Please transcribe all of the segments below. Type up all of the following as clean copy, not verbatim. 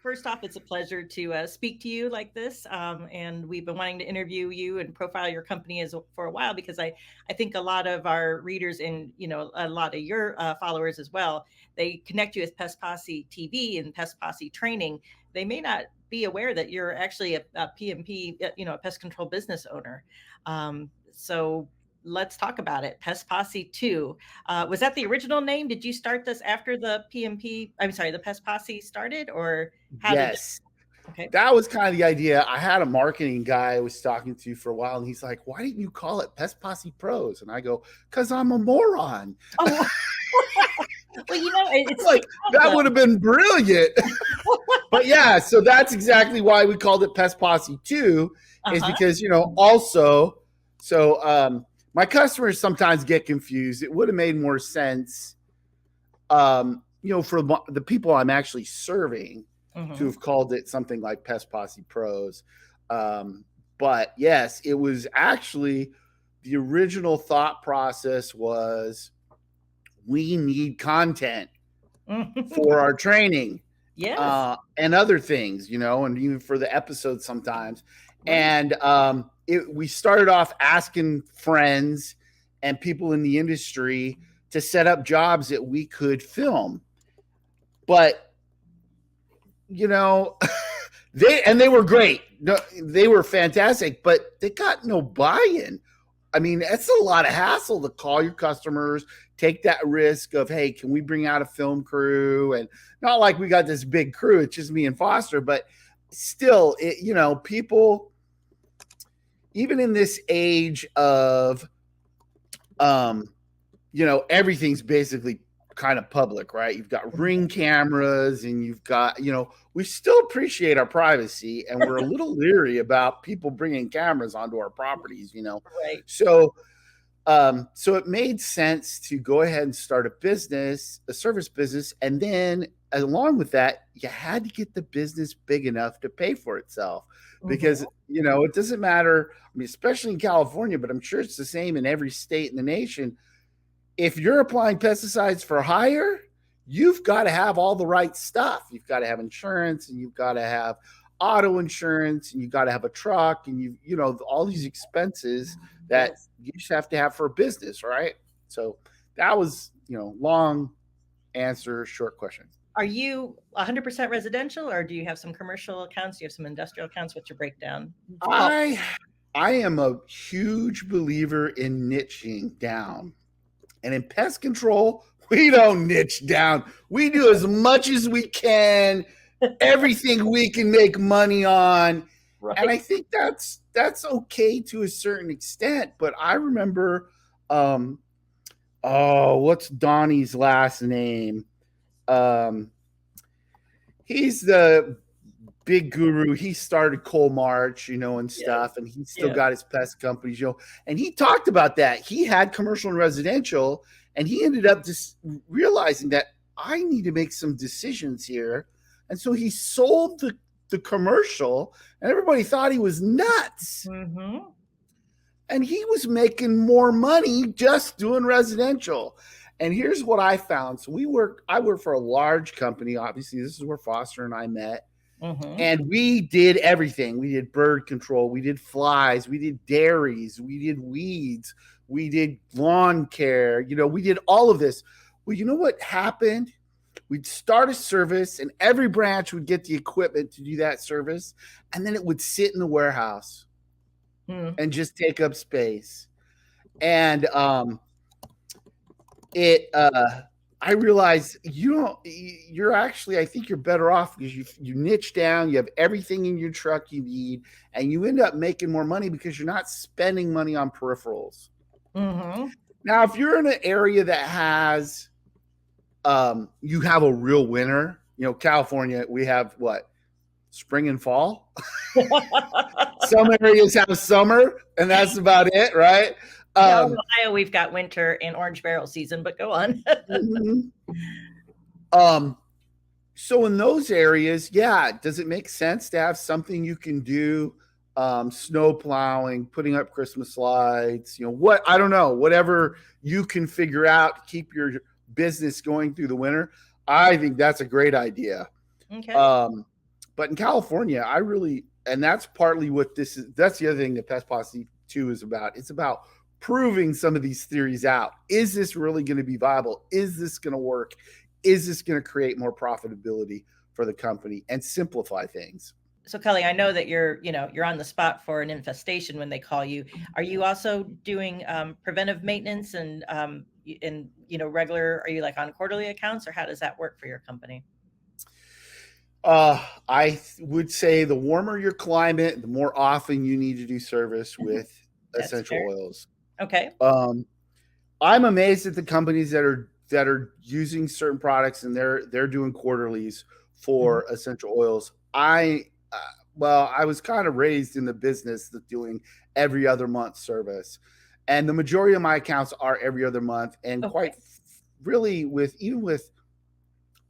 First off, it's a pleasure to speak to you like this. And we've been wanting to interview you and profile your company for a while because I think a lot of our readers and, a lot of your followers as well, they connect you as Pest Posse TV and Pest Posse training. They may not be aware that you're actually a PMP, a pest control business owner. So let's talk about it. Pest Posse Too. Was that the original name? Did you start this after the PMP? I'm sorry, the Pest Posse started, or how did it? Yes. Okay. That was kind of the idea. I had a marketing guy I was talking to for a while, and he's like, "Why didn't you call it Pest Posse Pros?" And I go, "Because I'm a moron." Oh, well, it's Like, that would have been brilliant. But yeah, so that's exactly why we called it Pest Posse Too, is because, also, so my customers sometimes get confused. It would have made more sense, for the people I'm actually serving to have called it something like Pest Posse Pros. But yes, it was actually the original thought process was we need content for our training. Yes. And other things, and even for the episodes sometimes. Right. And we started off asking friends and people in the industry to set up jobs that we could film. But, they were great. No, they were fantastic, but they got no buy-in. I mean, it's a lot of hassle to call your customers, take that risk of, hey, can we bring out a film crew? And not like we got this big crew, it's just me and Foster, but still, people, even in this age of, everything's basically kind of public, right? You've got Ring cameras and you've got, we still appreciate our privacy and we're a little leery about people bringing cameras onto our properties, Right. So it made sense to go ahead and start a service business. And then along with that, you had to get the business big enough to pay for itself because, it doesn't matter. I mean, especially in California, but I'm sure it's the same in every state in the nation. If you're applying pesticides for hire, you've got to have all the right stuff. You've got to have insurance and you've got to have auto insurance and you've got to have a truck and all these expenses that you just have to have for a business, right? So that was, long answer, short question. Are you 100% residential or do you have some commercial accounts? Do you have some industrial accounts? What's your breakdown? I am a huge believer in niching down. And in pest control, we don't niche down. We do as much as we can, everything we can make money on. Right. And I think that's okay to a certain extent. But I remember, what's Donnie's last name? He's the big guru. He started Cole March, and stuff, and he still got his pest companies, and he talked about that. He had commercial and residential, and he ended up just realizing that I need to make some decisions here. And so he sold the commercial, and everybody thought he was nuts. Mm-hmm. And he was making more money just doing residential. And here's what I found. So I work for a large company. Obviously, this is where Foster and I met. Mm-hmm. And we did everything. We did bird control. We did flies. We did dairies. We did weeds. We did lawn care. We did all of this. Well, you know what happened? We'd start a service and every branch would get the equipment to do that service. And then it would sit in the warehouse and just take up space. And I realized you're actually, I think you're better off because you niche down, you have everything in your truck you need, and you end up making more money because you're not spending money on peripherals. Mm-hmm. Now, if you're in an area that has, you have a real winter, California, we have what? Spring and fall. Some areas have summer, and that's about it, right? In Ohio, we've got winter and orange barrel season, but go on. So in those areas, does it make sense to have something you can do? Snow plowing, putting up Christmas lights, I don't know, whatever you can figure out to keep your business going through the winter. I think that's a great idea. Okay. But in California, and that's partly what this is. That's the other thing that Pest Posse 2 is about. It's about proving some of these theories out. Is this really going to be viable? Is this going to work? Is this going to create more profitability for the company and simplify things? So Culley, I know that you're on the spot for an infestation when they call you. Are you also doing preventive maintenance and regular? Are you like on quarterly accounts, or how does that work for your company? I would say the warmer your climate, the more often you need to do service with That's essential fair. oils. Okay. I'm amazed at the companies that are using certain products and they're doing quarterlies Mhm. for essential oils. I was kind of raised in the business of doing every other month service, and the majority of my accounts are every other month. And Okay. quite really, with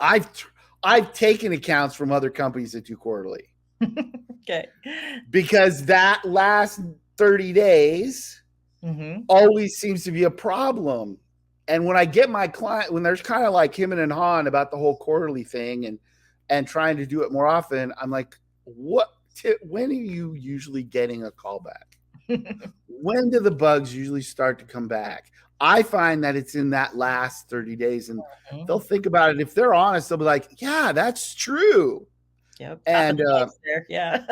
I've I've taken accounts from other companies that do quarterly Okay. because that last 30 days Hmm. always seems to be a problem. And when I get my client, when there's kind of like him and Han about the whole quarterly thing and trying to do it more often, I'm like, when are you usually getting a call back? When do the bugs usually start to come back? I find that it's in that last 30 days, and they'll think about it. If they're honest, they'll be like, yeah, that's true. Yep. Top of And the list there. Yeah.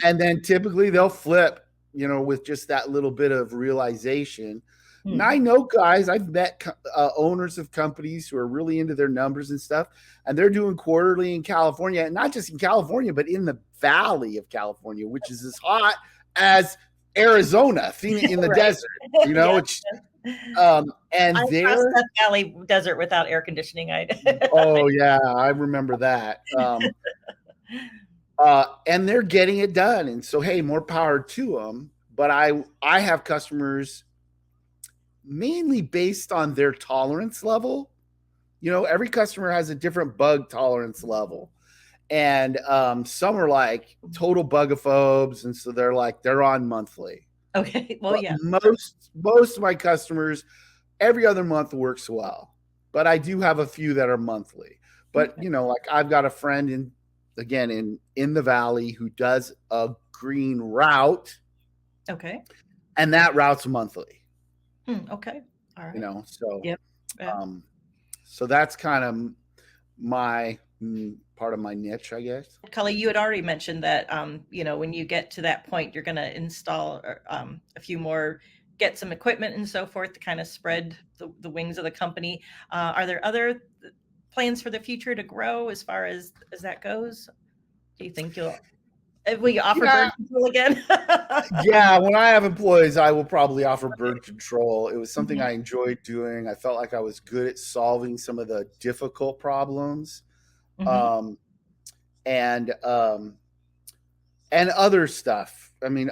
and then typically they'll flip, with just that little bit of realization. And I Hmm. know guys, I've met owners of companies who are really into their numbers and stuff, and they're doing quarterly in California, and not just in California, but in the Valley of California, which is as hot as Arizona, in the Right. desert. Yeah. Which and I crossed they're Death Valley Desert without air conditioning. I oh yeah, I remember that. And they're getting it done, and so hey, more power to them. But I have customers mainly based on their tolerance level. Every customer has a different bug tolerance level, and some are like total bugophobes, and so they're on monthly. Okay. Well, But yeah. most of my customers, every other month works well. But I do have a few that are monthly. But Okay. like I've got a friend in the valley who does a green route, Okay. and that route's monthly. Okay. All right. So Yep. Yeah. um, so that's kind of my part of my niche, I guess. Cully, you had already mentioned that, when you get to that point, you're going to install a few more, get some equipment and so forth to kind of spread the wings of the company. Are there other plans for the future to grow as far as that goes? Do you think will you offer Yeah, bird control again? yeah. When I have employees, I will probably offer bird control. It was something Mhm. I enjoyed doing. I felt like I was good at solving some of the difficult problems. Mhm. Um, and and other stuff. I mean,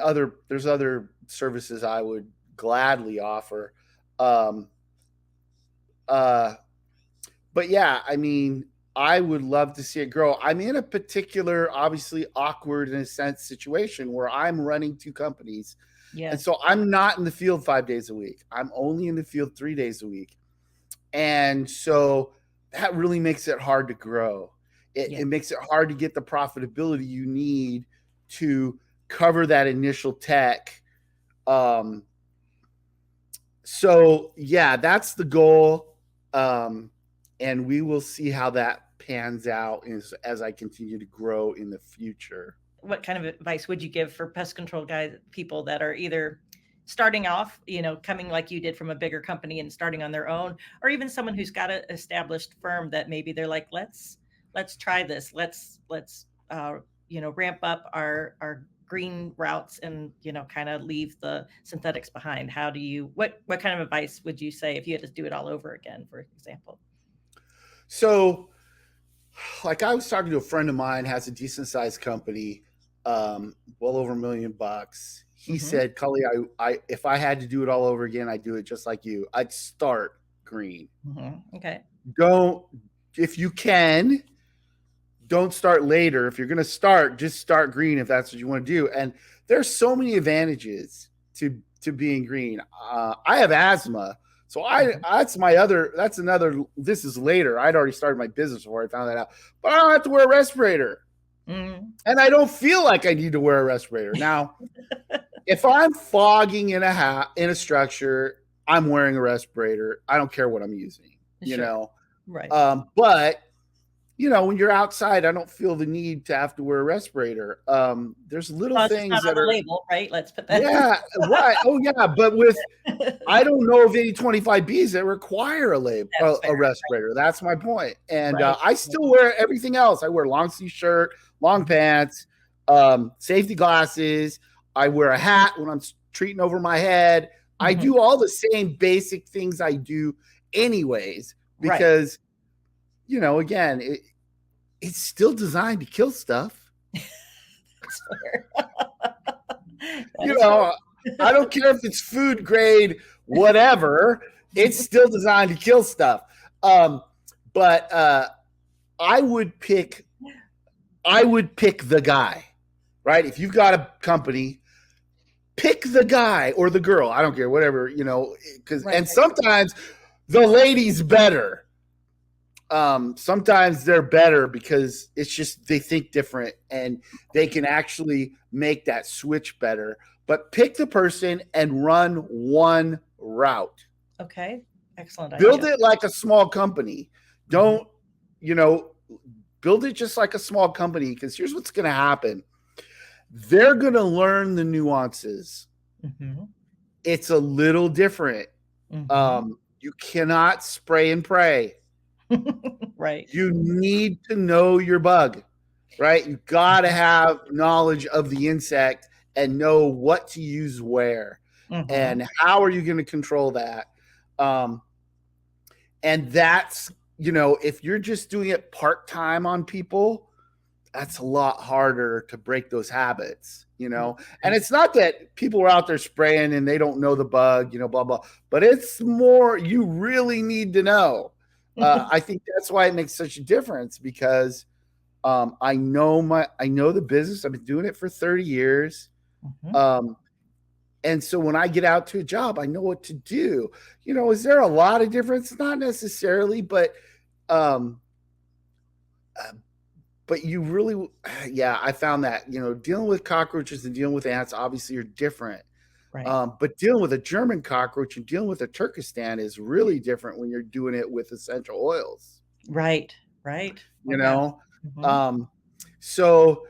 there's other services I would gladly offer. Um, uh, but yeah, I mean, I would love to see it grow. I'm in a particular, obviously awkward in a sense situation where I'm running two companies. And Yes. so I'm not in the field 5 days a week. I'm only in the field 3 days a week. And so that really makes it hard to grow. It, Yeah. it makes it hard to get the profitability you need to cover that initial tech. Um, so yeah, that's the goal. And we will see how that pans out as I continue to grow in the future. What kind of advice would you give for pest control guys, people that are either starting off, coming like you did from a bigger company and starting on their own, or even someone who's got an established firm that maybe they're like, let's try this. Let's ramp up our green routes and kind of leave the synthetics behind. How do you what kind of advice would you say if you had to do it all over again, for example? So, like I was talking to a friend of mine, has a decent sized company, well over $1 million. He Hmm. said, Cully, I if I had to do it all over again, I'd do it just like you. I'd start green. Hmm. Okay. Don't If you can, don't start later. If you're going to start, just start green if that's what you want to do. And there's so many advantages to being green. I have asthma, so Hmm. that's another. This is later. I'd already started my business before I found that out, but I don't have to wear a respirator. Mm. And I don't feel like I need to wear a respirator. Now, if I'm fogging in a structure, I'm wearing a respirator. I don't care what I'm using, Sure. Right. But when you're outside, I don't feel the need to have to wear a respirator. There's little Plus, it's not things on that the are, label, right? Let's put that. yeah, right. Oh, yeah. But I don't know of any 25Bs that require That's a fair. respirator. That's my point. And Right. I still wear everything else. I wear long sleeve shirt, long pants, safety glasses. I wear a hat when I'm treating over my head. I Mhm. do all the same basic things I do anyways, Right. because, again, it's still designed to kill stuff. That's fair. That You is know, fair. I don't care if it's food grade, whatever. It's still designed to kill stuff. But I would pick the guy, right? If you've got a company, pick the guy or the girl. I don't care, whatever, Right. and sometimes the lady's better. Sometimes they're better because it's just they think different and they can actually make that switch better. But pick the person and run one route. Okay. Excellent Build idea. it like a small company. Mhm. Don't, you know, build it just like a small company, because here's what's going to happen. They're going to learn the nuances. Mhm. It's a little different. Mhm. You cannot spray and pray. Right. You need to know your bug, right? You got to Mhm. have knowledge of the insect and know what to use where. Mhm. And how are you going to control that? Um, and that's, if you're just doing it part time on people, that's a lot harder to. Break those habits. And Right. it's not that people are out there spraying and they don't know the bug, blah blah, but it's more you really need to know. I think that's why it makes such a difference, because I know the business. I've been doing it for 30 years. Mhm. um, and so when I get out to a job, I know what to do. Is there a lot of difference? Not necessarily, but um, uh, you really, yeah, I found that, dealing with cockroaches and dealing with ants obviously are different. Right. But dealing with a German cockroach and dealing with a Turkestan is really different when you're doing it with essential oils, Right. Right. you Oh, yeah. know? Mhm. Um, so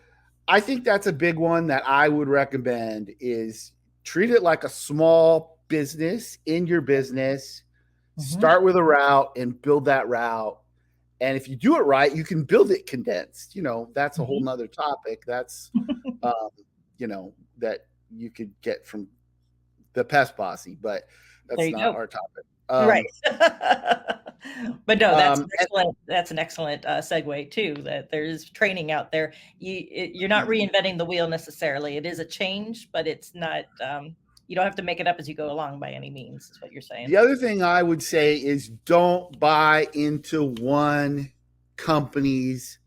I think that's a big one that I would recommend is treat it like a small business in your business. Mhm. Start with a route and build that route. And if you do it right, you can build it condensed. That's a whole Mhm. nother topic. That's, um, that you could get from the Pest Posse, but There that's you not go. our topic. Right. But no, And that's an excellent, segue too, that there's training out there. You're not mm, reinventing the wheel necessarily. It is a change, but it's not, you don't have to make it up as you go along by any means, is what you're saying. the other thing I would say is don't buy into one company's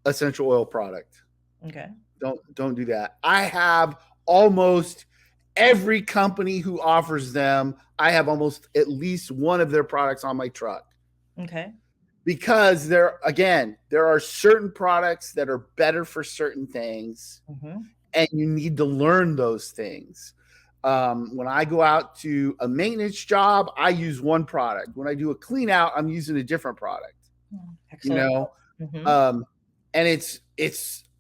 essential oil product. Okay. Don't do that. I have almost every company who offers them. I have almost at least one of their products on my truck, Okay. because there are certain products that are better for certain things, Mhm. and you need to learn those things. When I go out to a maintenance job, I use one product. When I do a clean out, I'm using a different product. You Excellent. know, Mhm. um, and it's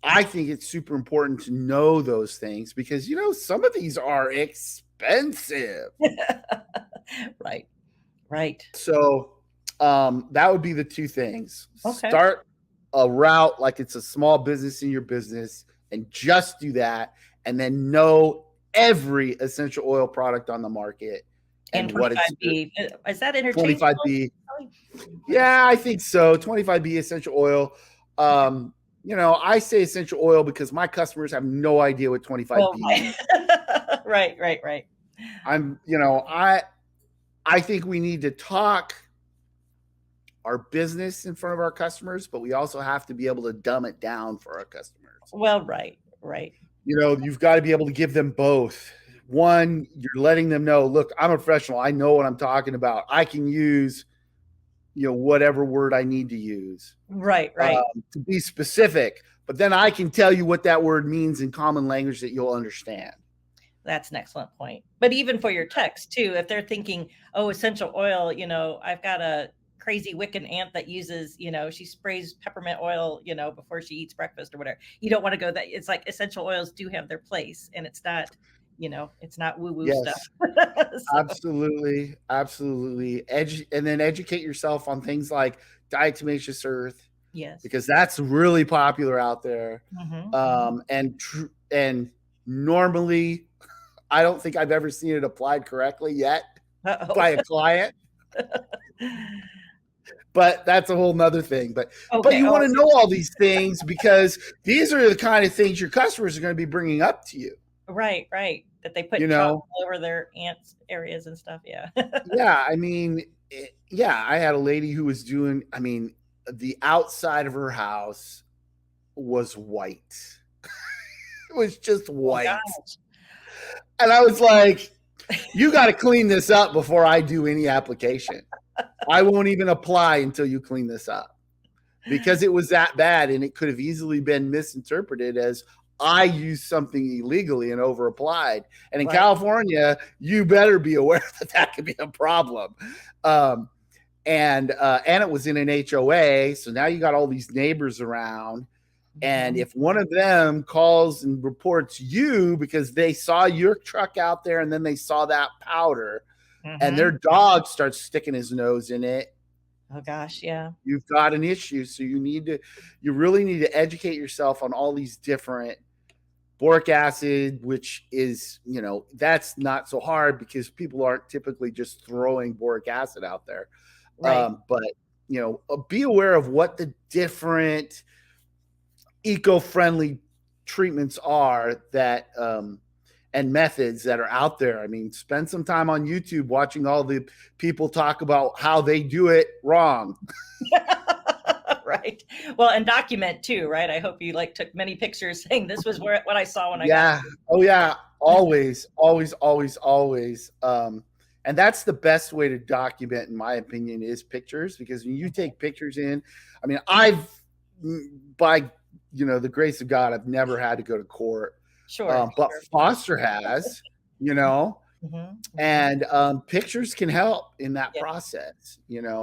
I think it's super important to know those things, because some of these are expensive. Right. Right. So that would be the two things. Okay. Start a route like it's a small business in your business and just do that. And then know every essential oil product on the market And and what it's 25B, is that interchangeable? 25B. Yeah, I think so. 25B essential oil. Okay. I say essential oil because my customers have no idea what Well, 25B right. means. Right, right, right. I'm, you know, I think we need to talk our business in front of our customers, but we also have to be able to dumb it down for our customers. Well, right, right. You've got to be able to give them both. One, you're letting them know, look, I'm a professional. I know what I'm talking about. I can use, whatever word I need to use Right, right. to be specific. But then I can tell you what that word means in common language that you'll understand. That's an excellent point. But even for your text too, if they're thinking, oh, essential oil, I've got a crazy Wiccan aunt that uses, she sprays peppermint oil, before she eats breakfast or whatever. You don't want to go that. It's like essential oils do have their place, and it's not woo woo stuff. Yes, So, absolutely, absolutely. And then educate yourself on things like diatomaceous earth, yes. because that's really popular out there. Hmm. And normally, I don't think I've ever seen it applied correctly yet Uh-oh. by a client, but that's a whole nother thing. But Okay. you Oh, want I to see. know all these things because these are the kind of things your customers are going to be bringing up to you. Right, right. That they You put chalk know, all over their ants areas and stuff. Yeah. yeah. I mean, yeah. I had a lady who was doing. I mean, the outside of her house was white. It was just Oh white, gosh. and I was like, "You got to clean this up before I do any application. I won't even apply until you clean this up." Because it was that bad and it could have easily been misinterpreted as I used something illegally and over applied. And in Right. California, you better be aware that that could be a problem. Um, and it was in an HOA, so now you got all these neighbors around. And Hmm. if one of them calls and reports you because they saw your truck out there and then they saw that powder, and their Hmm. dog starts sticking his nose in it, Oh gosh. Yeah. you've got an issue. So you really need to educate yourself on all these different boric acid, which is, that's not so hard because people aren't typically just throwing boric acid out there. Right. But, be aware of what the different eco-friendly treatments are and methods that are out there. I mean, spend some time on YouTube watching all the people talk about how they do it wrong. Right. Well, and document too, right? I hope you took many pictures saying this was what I saw when I got Yeah. Oh yeah. Always, always, always, always. And that's the best way to document, in my opinion, is pictures. Because when you take pictures in, I mean, by the grace of God, I've never had to go to court. Sure, But sure. Foster has, you know, Hmm. Hmm. and pictures can help in that Yeah, process.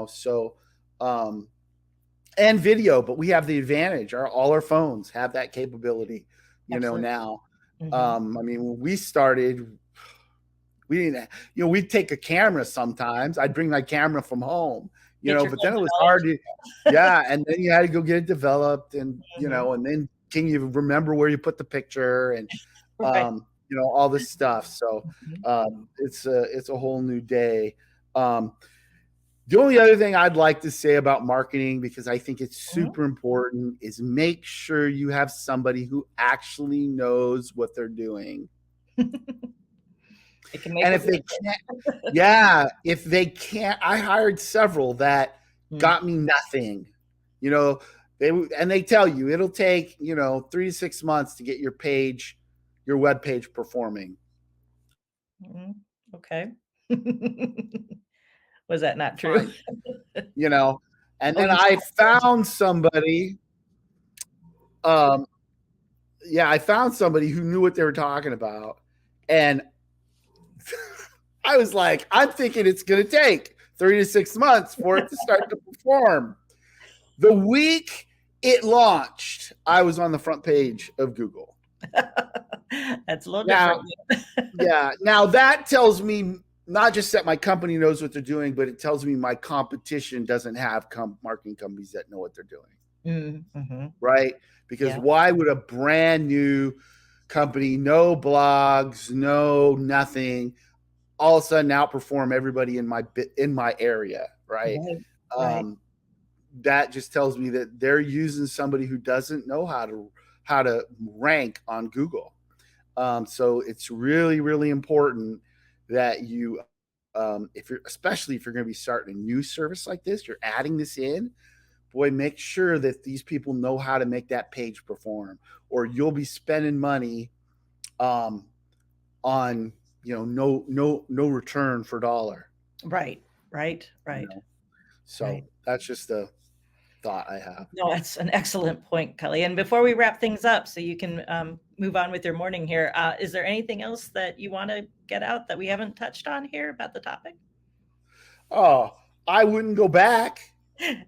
So and video, but we have the advantage. All our phones have that capability, absolutely. now. Hmm. I mean, when we started, we didn't, we'd take a camera sometimes. I'd bring my camera from home, Get your but phone then it was hard to, developed. yeah. And then you had to go get it developed and, Hmm. and then can you remember where you put the picture and, Right. all this stuff. So Mhm. it's a whole new day. The only other thing I'd like to say about marketing, because I think it's Mhm. super important, is make sure you have somebody who actually knows what they're doing. It can make And or if they break can't, yeah, if they can't, I hired several that it. got me nothing. You know, they tell you it'll take 3 to 6 months to get your web page performing. Mhm. Okay. Was that not true? Fine, you know. And Oh, then you I said found somebody. Um, yeah, I found somebody who knew what they were talking about, and I was like, I'm thinking it's going to take 3 to 6 months for it to start to perform. The week it launched, I was on the front page of Google. that's a little different. Now, yeah, now that tells me not just that my company knows what they're doing, but it tells me my competition doesn't have marketing companies that know what they're doing, Mhm. right? Because Yeah. why would a brand new company, no blogs, no nothing, all of a sudden outperform everybody in my area, right? Right. Right. Um, that just tells me that they're using somebody who doesn't know how to rank on Google. So it's really, really important that especially if you're going to be starting a new service like this, you're adding this in. Boy, make sure that these people know how to make that page perform, or you'll be spending money um, on no return for dollar. Right. Right. You Right. know, so Right. that's just a thought I have. No, that's an excellent point, Culley. And before we wrap things up, so you can move on with your morning here, is there anything else that you want to get out that we haven't touched on here about the topic? Oh, I wouldn't go back. Okay.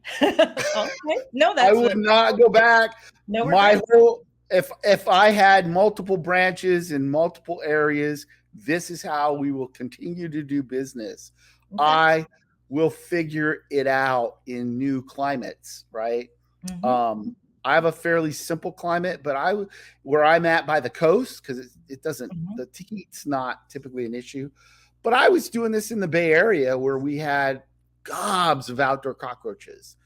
No, I that's would not go back. no My regrets. whole if I had multiple branches in multiple areas, this is how we will continue to do business. Okay. I will figure it out in new climates, right? Hmm. I have a fairly simple climate, but where I'm at by the coast, because it doesn't, Hmm. the heat's not typically an issue. But I was doing this in the Bay Area where we had gobs of outdoor cockroaches.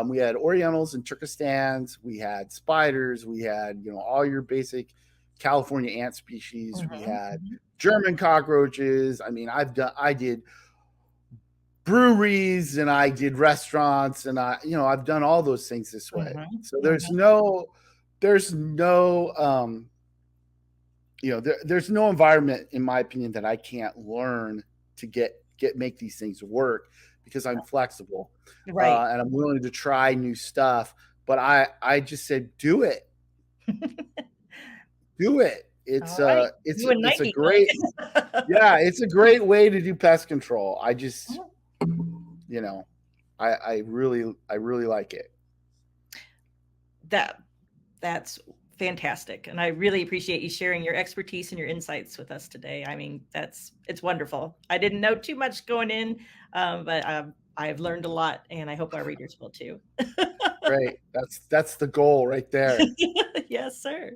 We had Orientals and Turkestans. We had spiders. We had, all your basic California ant species. We Hmm. had German cockroaches. I mean, I did breweries and I did restaurants and I've done all those things this way. Hmm. So Hmm. there's no, there's no environment, in my opinion, that I can't learn to make these things work because I'm flexible Right. and I'm willing to try new stuff. But I just said, do it, do it. All right. You and It's a Nike, great, Culley. yeah, it's a great way to do pest control. You know, I really like it. that that's fantastic, and I really appreciate you sharing your expertise and your insights with us today. I mean, it's wonderful. I didn't know too much going in, but I've learned a lot, and I hope our readers will too. Great. That's the goal right there. Yes, sir.